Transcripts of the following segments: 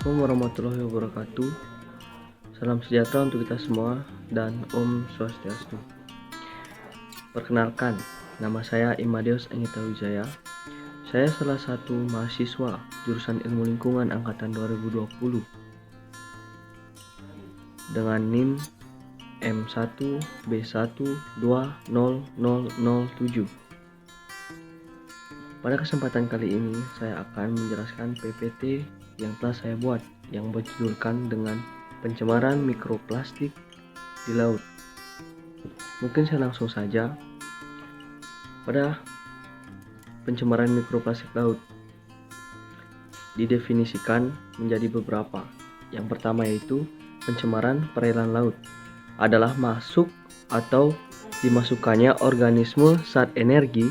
Assalamualaikum warahmatullahi wabarakatuh. Salam sejahtera untuk kita semua dan Om Swastiastu. Perkenalkan, nama saya Imadios Anggita Wijaya. Saya salah satu mahasiswa jurusan Ilmu Lingkungan angkatan 2020 dengan NIM M1B1200007. Pada kesempatan kali ini saya akan menjelaskan PPT yang telah saya buat yang berjudulkan dengan pencemaran mikroplastik di laut. Mungkin saya langsung saja pada pencemaran mikroplastik laut. Didefinisikan menjadi beberapa. Yang pertama yaitu pencemaran perairan laut adalah masuk atau dimasukkannya organisme zat energi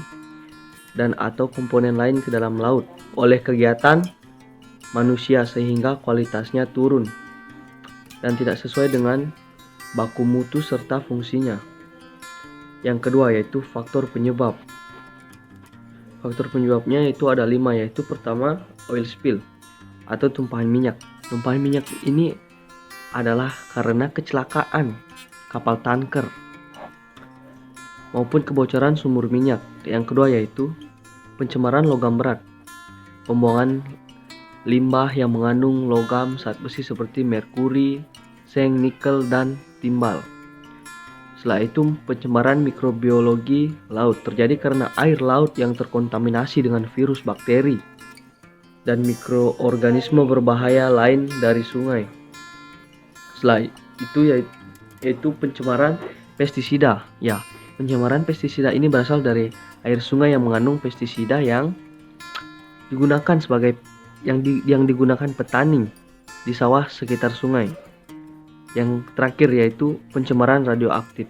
dan atau komponen lain ke dalam laut oleh kegiatan manusia sehingga kualitasnya turun dan tidak sesuai dengan baku mutu serta fungsinya. Yang kedua yaitu faktor penyebab. Faktor penyebabnya itu ada 5, yaitu pertama oil spill atau tumpahan minyak. Tumpahan minyak ini adalah karena kecelakaan kapal tanker maupun kebocoran sumur minyak. Yang kedua yaitu pencemaran logam berat, pembuangan limbah yang mengandung logam zat besi seperti merkuri, seng, nikel, dan timbal. Setelah itu pencemaran mikrobiologi laut terjadi karena air laut yang terkontaminasi dengan virus, bakteri, dan mikroorganisme berbahaya lain dari sungai. Setelah itu yaitu pencemaran pestisida. Ya, pencemaran pestisida ini berasal dari air sungai yang mengandung pestisida yang digunakan digunakan petani di sawah sekitar sungai. Yang terakhir yaitu pencemaran radioaktif.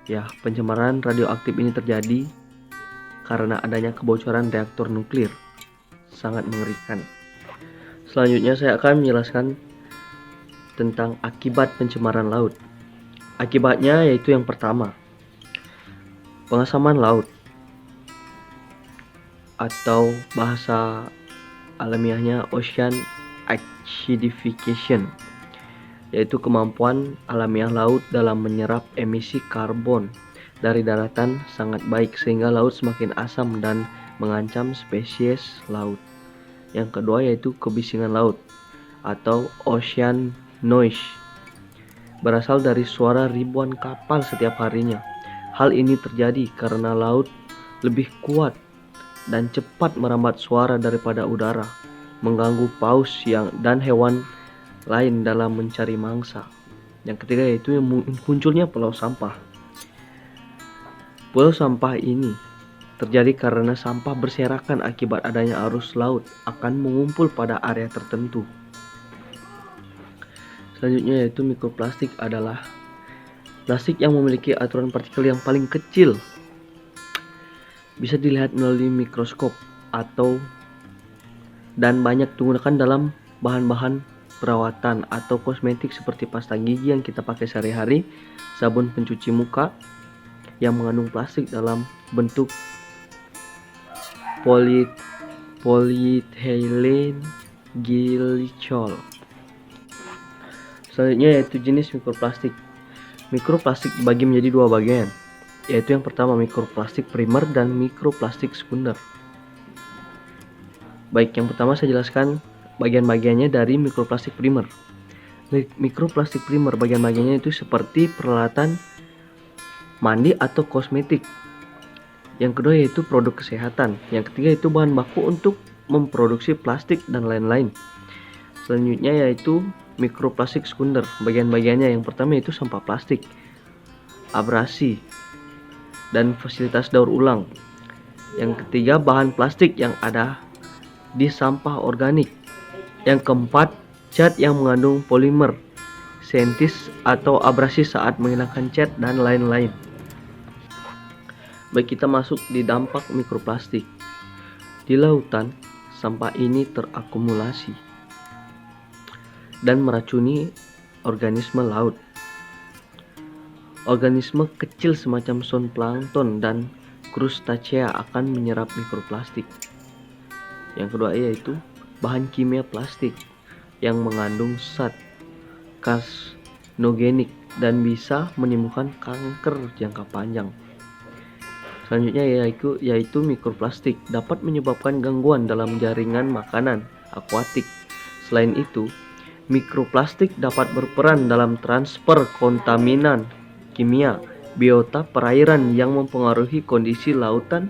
Ya, pencemaran radioaktif ini terjadi karena adanya kebocoran reaktor nuklir. Sangat mengerikan. Selanjutnya saya akan menjelaskan tentang akibat pencemaran laut. Akibatnya yaitu yang pertama, pengasaman laut atau bahasa alamiahnya ocean acidification, yaitu kemampuan alamiah laut dalam menyerap emisi karbon dari daratan sangat baik sehingga laut semakin asam dan mengancam spesies laut. Yang kedua yaitu kebisingan laut atau ocean noise, berasal dari suara ribuan kapal setiap harinya. Hal ini terjadi karena laut lebih kuat dan cepat merambat suara daripada udara, mengganggu paus dan hewan lain dalam mencari mangsa. Yang ketiga yaitu munculnya pulau sampah. Pulau sampah ini terjadi karena sampah berserakan akibat adanya arus laut akan mengumpul pada area tertentu. Selanjutnya yaitu mikroplastik adalah plastik yang memiliki aturan partikel yang paling kecil, bisa dilihat melalui mikroskop dan banyak digunakan dalam bahan-bahan perawatan atau kosmetik seperti pasta gigi yang kita pakai sehari-hari, sabun pencuci muka yang mengandung plastik dalam bentuk polyethylene glycol. Selanjutnya yaitu jenis mikroplastik. Mikroplastik dibagi menjadi 2 bagian, yaitu yang pertama mikroplastik primer dan mikroplastik sekunder. Baik, yang pertama saya jelaskan bagian-bagiannya dari mikroplastik primer. Mikroplastik primer bagian-bagiannya itu seperti peralatan mandi atau kosmetik. Yang kedua yaitu produk kesehatan. Yang ketiga itu bahan baku untuk memproduksi plastik dan lain-lain. Selanjutnya yaitu mikroplastik sekunder. Bagian-bagiannya yang pertama yaitu sampah plastik, abrasi, dan fasilitas daur ulang. Yang ketiga bahan plastik yang ada di sampah organik. Yang keempat cat yang mengandung polimer sentis atau abrasi saat menghilangkan cat dan lain-lain. Baik, kita masuk di dampak mikroplastik. Di lautan, sampah ini terakumulasi dan meracuni organisme laut. Organisme kecil semacam zooplankton dan krustacea akan menyerap mikroplastik. Yang kedua yaitu bahan kimia plastik. yang mengandung zat karsinogenik dan bisa menimbulkan kanker jangka panjang. Selanjutnya yaitu mikroplastik dapat menyebabkan gangguan dalam jaringan makanan akuatik. Selain itu, mikroplastik dapat berperan dalam transfer kontaminan kimia biota perairan yang mempengaruhi kondisi lautan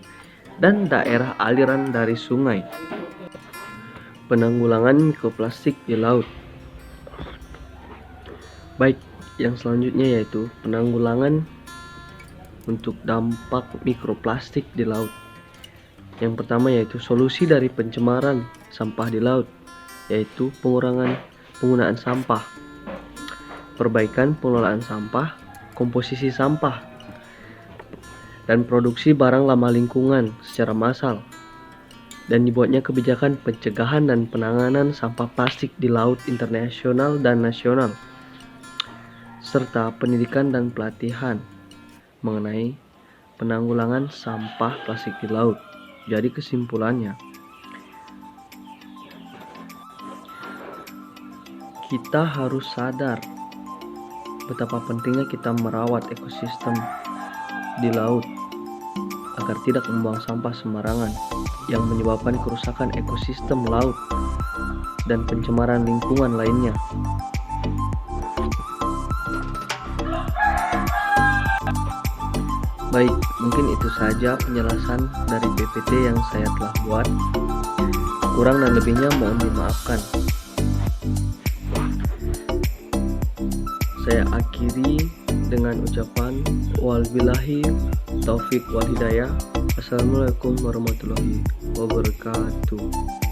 dan daerah aliran dari sungai. Penanggulangan mikroplastik di laut. Baik, yang selanjutnya yaitu penanggulangan untuk dampak mikroplastik di laut. Yang pertama yaitu solusi dari pencemaran sampah di laut, yaitu pengurangan penggunaan sampah, perbaikan pengelolaan sampah, komposisi sampah, dan produksi barang ramah lingkungan secara massal, dan dibuatnya kebijakan pencegahan dan penanganan sampah plastik di laut internasional dan nasional, serta pendidikan dan pelatihan mengenai penanggulangan sampah plastik di laut. Jadi kesimpulannya, kita harus sadar betapa pentingnya kita merawat ekosistem di laut agar tidak membuang sampah sembarangan yang menyebabkan kerusakan ekosistem laut dan pencemaran lingkungan lainnya. Baik, mungkin itu saja penjelasan dari PPT yang saya telah buat. Kurang dan lebihnya mohon dimaafkan. Saya akhiri dengan ucapan wabillahi taufik wal hidayah. Assalamualaikum warahmatullahi wabarakatuh.